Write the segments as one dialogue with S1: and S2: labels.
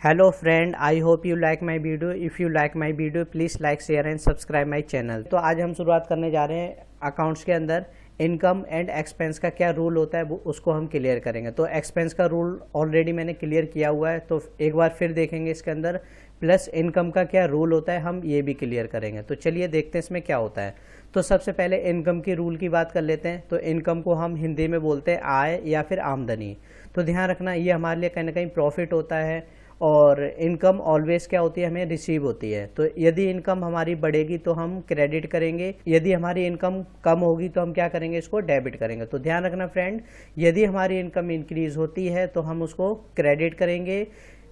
S1: Hello friend, I hope you like my video. If you like my video please like share and subscribe my channel. तो आज हम शुरुआत करने जा रहे हैं अकाउंट्स के अंदर इनकम एंड एक्सपेंस का क्या रूल होता है वो उसको हम क्लियर करेंगे। तो एक्सपेंस का रूल ऑलरेडी मैंने क्लियर किया हुआ है, तो एक बार फिर देखेंगे इसके अंदर। प्लस इनकम का क्या रूल होता है हम ये भी क्लियर करेंगे। तो चलिए देखते हैं इसमें क्या होता है। तो सबसे पहले इनकम की रूल की बात कर लेते हैं। तो इनकम को हम हिंदी में बोलते हैं आय या फिर आमदनी। तो ध्यान रखना ये हमारे लिए कहीं ना कहीं प्रॉफिट होता है, और इनकम ऑलवेज क्या होती है, हमें रिसीव होती है। तो यदि इनकम हमारी बढ़ेगी तो हम क्रेडिट करेंगे, यदि हमारी इनकम कम होगी तो हम क्या करेंगे, इसको डेबिट करेंगे। तो ध्यान रखना फ्रेंड, यदि हमारी इनकम इंक्रीज होती है तो हम उसको क्रेडिट करेंगे।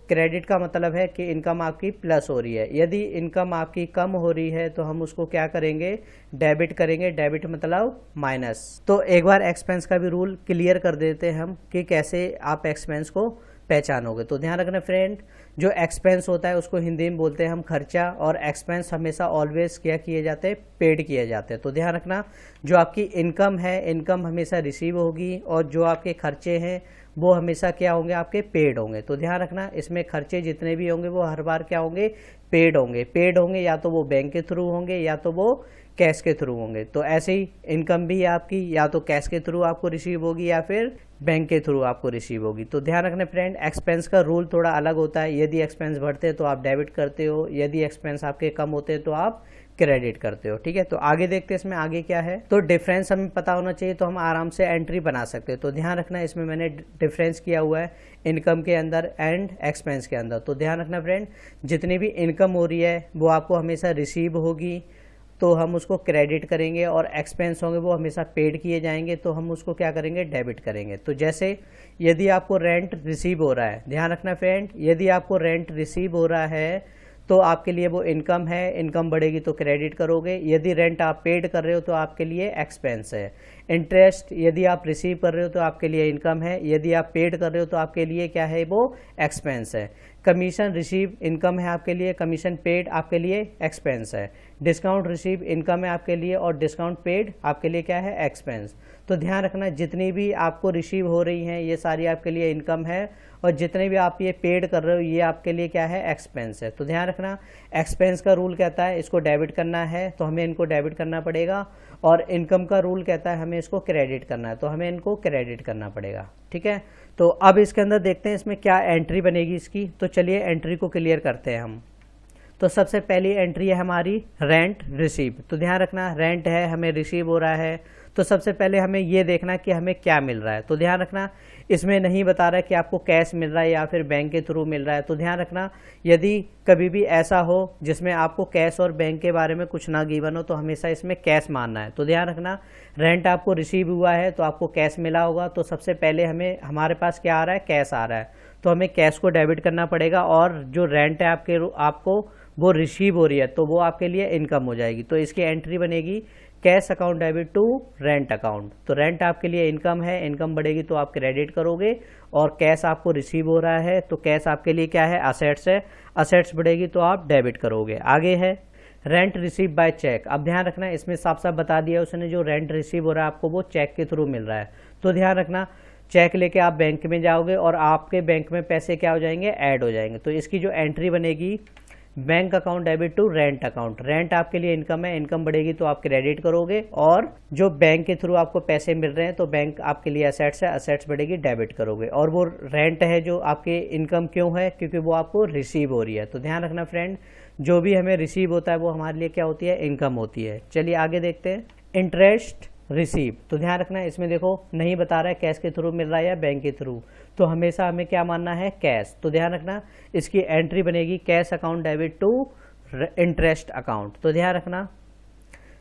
S1: क्रेडिट का मतलब है कि इनकम आपकी प्लस हो रही है। यदि इनकम आपकी कम हो रही है तो हम उसको क्या करेंगे, डेबिट करेंगे। डेबिट मतलब माइनस। तो एक बार एक्सपेंस का भी रूल क्लियर कर देते हैं हम कि कैसे आप एक्सपेंस को पहचानोगे। तो ध्यान रखना फ्रेंड, जो एक्सपेंस होता है उसको हिंदी में बोलते हैं हम खर्चा, और एक्सपेंस हमेशा ऑलवेज क्या किए जाते हैं, पेड किए जाते हैं। तो ध्यान रखना, जो आपकी इनकम है, इनकम हमेशा रिसीव होगी, और जो आपके खर्चे हैं वो हमेशा क्या होंगे, आपके पेड होंगे। तो ध्यान रखना, इसमें खर्चे जितने भी होंगे वो हर बार क्या होंगे, पेड होंगे। पेड होंगे या तो वो बैंक के थ्रू होंगे या तो वो कैश के थ्रू होंगे। तो ऐसे ही इनकम भी आपकी या तो कैश के थ्रू आपको रिसीव होगी या फिर बैंक के थ्रू आपको रिसीव होगी। तो ध्यान रखना फ्रेंड, एक्सपेंस का रूल थोड़ा अलग होता है। यदि एक्सपेंस बढ़ते हैं तो आप डेबिट करते हो, यदि एक्सपेंस आपके कम होते हैं तो आप क्रेडिट करते हो। ठीक है, तो आगे देखते हैं इसमें आगे क्या है। तो डिफरेंस हमें पता होना चाहिए, तो हम आराम से एंट्री बना सकते हैं। तो ध्यान रखना, इसमें मैंने डिफरेंस किया हुआ है इनकम के अंदर एंड एक्सपेंस के अंदर। तो ध्यान रखना फ्रेंड, जितनी भी इनकम हो रही है वो आपको हमेशा रिसीव होगी तो हम उसको क्रेडिट करेंगे, और एक्सपेंस होंगे वो हमेशा पेड किए जाएंगे तो हम उसको क्या करेंगे, डेबिट करेंगे। तो जैसे यदि आपको रेंट रिसीव हो रहा है, ध्यान रखना फ्रेंड, यदि आपको रेंट रिसीव हो रहा है तो आपके लिए वो इनकम है। इनकम बढ़ेगी तो क्रेडिट करोगे। यदि रेंट आप पेड कर रहे हो तो आपके लिए एक्सपेंस है। इंटरेस्ट यदि आप रिसीव कर रहे हो तो आपके लिए इनकम है, यदि आप पेड कर रहे हो तो आपके लिए क्या है, वो एक्सपेंस है। कमीशन रिसीव इनकम है आपके लिए, कमीशन पेड आपके लिए एक्सपेंस है। डिस्काउंट रिसीव इनकम है आपके लिए, और डिस्काउंट पेड आपके लिए क्या है, एक्सपेंस। तो ध्यान रखना, जितनी भी आपको रिसीव हो रही हैं ये सारी आपके लिए इनकम है, और जितने भी आप ये पेड कर रहे हो ये आपके लिए क्या है, एक्सपेंस है। तो ध्यान रखना, एक्सपेंस का रूल कहता है इसको डेबिट करना है तो हमें इनको डेबिट करना पड़ेगा, और इनकम का रूल कहता है हमें इसको क्रेडिट करना है तो हमें इनको क्रेडिट करना पड़ेगा। ठीक है, तो अब इसके अंदर देखते हैं इसमें क्या एंट्री बनेगी इसकी। तो चलिए एंट्री को क्लियर करते हैं हम। तो सबसे पहली एंट्री है हमारी रेंट रिसीव। तो ध्यान रखना, रेंट है, हमें रिसीव हो रहा है, तो सबसे पहले हमें ये देखना कि हमें क्या मिल रहा है। तो ध्यान रखना, इसमें नहीं बता रहा है कि आपको कैश मिल रहा है या फिर बैंक के थ्रू मिल रहा है। तो ध्यान रखना, यदि कभी भी ऐसा हो जिसमें आपको कैश और बैंक के बारे में कुछ ना गिवन हो तो हमेशा इसमें कैश मानना है। तो ध्यान रखना, रेंट आपको रिसीव हुआ है तो आपको कैश मिला होगा, तो सबसे पहले हमारे पास क्या आ रहा है, कैश आ रहा है, तो हमें कैश को डेबिट करना पड़ेगा। और जो रेंट है आपको वो रिसीव हो रही है तो वो आपके लिए इनकम हो जाएगी। तो इसकी एंट्री बनेगी cash account debit to rent account. तो रेंट आपके लिए इनकम है, इनकम बढ़ेगी तो आप क्रेडिट करोगे, और कैश आपको रिसीव हो रहा है तो कैश आपके लिए क्या है, असेट्स है, असेट्स बढ़ेगी तो आप डेबिट करोगे। आगे है रेंट रिसीव बाय चेक। अब ध्यान रखना, इसमें साफ साफ बता दिया उसने, जो रेंट रिसीव हो रहा है आपको वो चेक के थ्रू मिल रहा है। तो ध्यान रखना, चेक लेके आप बैंक में जाओगे और आपके बैंक में पैसे क्या हो जाएंगे, ऐड हो जाएंगे। तो इसकी जो एंट्री बनेगी, bank account debit to rent account. Rent आपके लिए इनकम है, इनकम बढ़ेगी तो आप क्रेडिट करोगे, और जो बैंक के थ्रू आपको पैसे मिल रहे हैं तो बैंक आपके लिए असेट्स है, असेट्स बढ़ेगी डेबिट करोगे। और वो रेंट है जो आपके इनकम क्यों है, क्योंकि वो आपको रिसीव हो रही है। तो ध्यान रखना फ्रेंड, जो भी हमें रिसीव होता है वो हमारे लिए क्या होती है, इनकम होती है। चलिए आगे देखते हैं इंटरेस्ट रिसीव। तो ध्यान रखना, इसमें देखो नहीं बता रहा है कैश के थ्रू मिल रहा है या बैंक के थ्रू, तो हमेशा हमें क्या मानना है, कैश। तो ध्यान रखना, इसकी एंट्री बनेगी cash account debit to interest account. तो ध्यान रखना,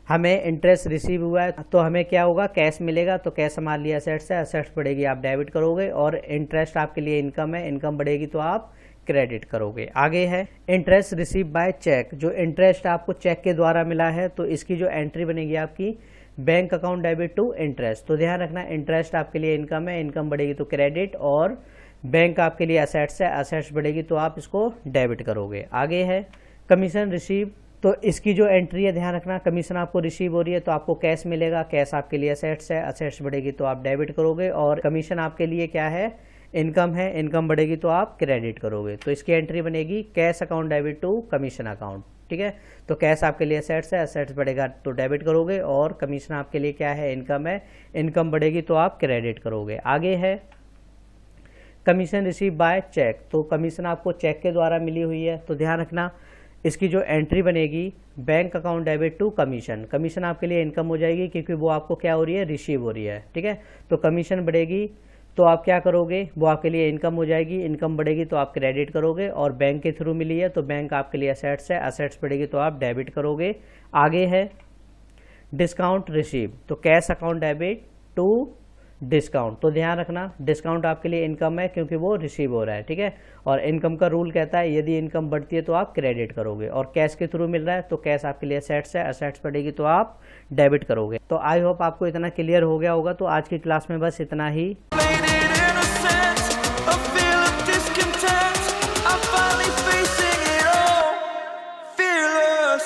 S1: हमें इंटरेस्ट रिसीव हुआ है तो हमें क्या होगा, कैश मिलेगा, तो कैश हमारे लिए असेट्स है, असेट्स बढ़ेगी आप डेबिट करोगे, और इंटरेस्ट आपके लिए इनकम है, इनकम बढ़ेगी तो आप क्रेडिट करोगे। आगे है इंटरेस्ट रिसीव बाय चेक। जो इंटरेस्ट आपको चेक के द्वारा मिला है तो इसकी जो एंट्री बनेगी आपकी bank account debit to interest. तो ध्यान रखना, इंटरेस्ट आपके लिए इनकम है, इनकम बढ़ेगी तो क्रेडिट, और बैंक आपके लिए असेट्स है, असेट्स बढ़ेगी तो आप इसको डेबिट करोगे। आगे है कमीशन रिसीव। तो इसकी जो एंट्री है, ध्यान रखना, कमीशन आपको रिसीव हो रही है तो आपको कैश मिलेगा, कैश आपके लिए असेट्स है, असेट्स बढ़ेगी तो आप डेबिट करोगे, और कमीशन आपके लिए क्या है, इनकम है, इनकम बढ़ेगी तो आप क्रेडिट करोगे। तो इसकी एंट्री बनेगी cash account debit to commission account. ठीक है, तो कैश आपके लिए असेट्स है, असेट्स बढ़ेगा तो डेबिट करोगे, और कमीशन आपके लिए क्या है, इनकम है, इनकम बढ़ेगी तो आप क्रेडिट करोगे। आगे है कमीशन रिसीव बाय चेक। तो कमीशन आपको चेक के द्वारा मिली हुई है, तो ध्यान रखना इसकी जो एंट्री बनेगी bank account debit to commission. Commission आपके लिए इनकम हो जाएगी क्योंकि वो आपको क्या हो रही है, रिसीव हो रही है। ठीक है, तो कमीशन बढ़ेगी तो आप क्या करोगे, वो आपके लिए इनकम हो जाएगी, इनकम बढ़ेगी तो आप क्रेडिट करोगे, और बैंक के थ्रू मिली है तो बैंक आपके लिए असेट्स है, असेट्स बढ़ेगी तो आप डेबिट करोगे। आगे है डिस्काउंट रिसीव। तो cash account debit to discount. तो ध्यान रखना डिस्काउंट आपके लिए इनकम है क्योंकि वो रिसीव हो रहा है। ठीक है, और इनकम का रूल कहता है यदि इनकम बढ़ती है तो आप क्रेडिट करोगे, और कैश के थ्रू मिल रहा है तो कैश आपके लिए असेट्स है, असेट्स बढ़ेगी तो आप डेबिट करोगे। तो आई होप आपको इतना क्लियर हो गया होगा। तो आज की क्लास में बस इतना ही।
S2: Fearless.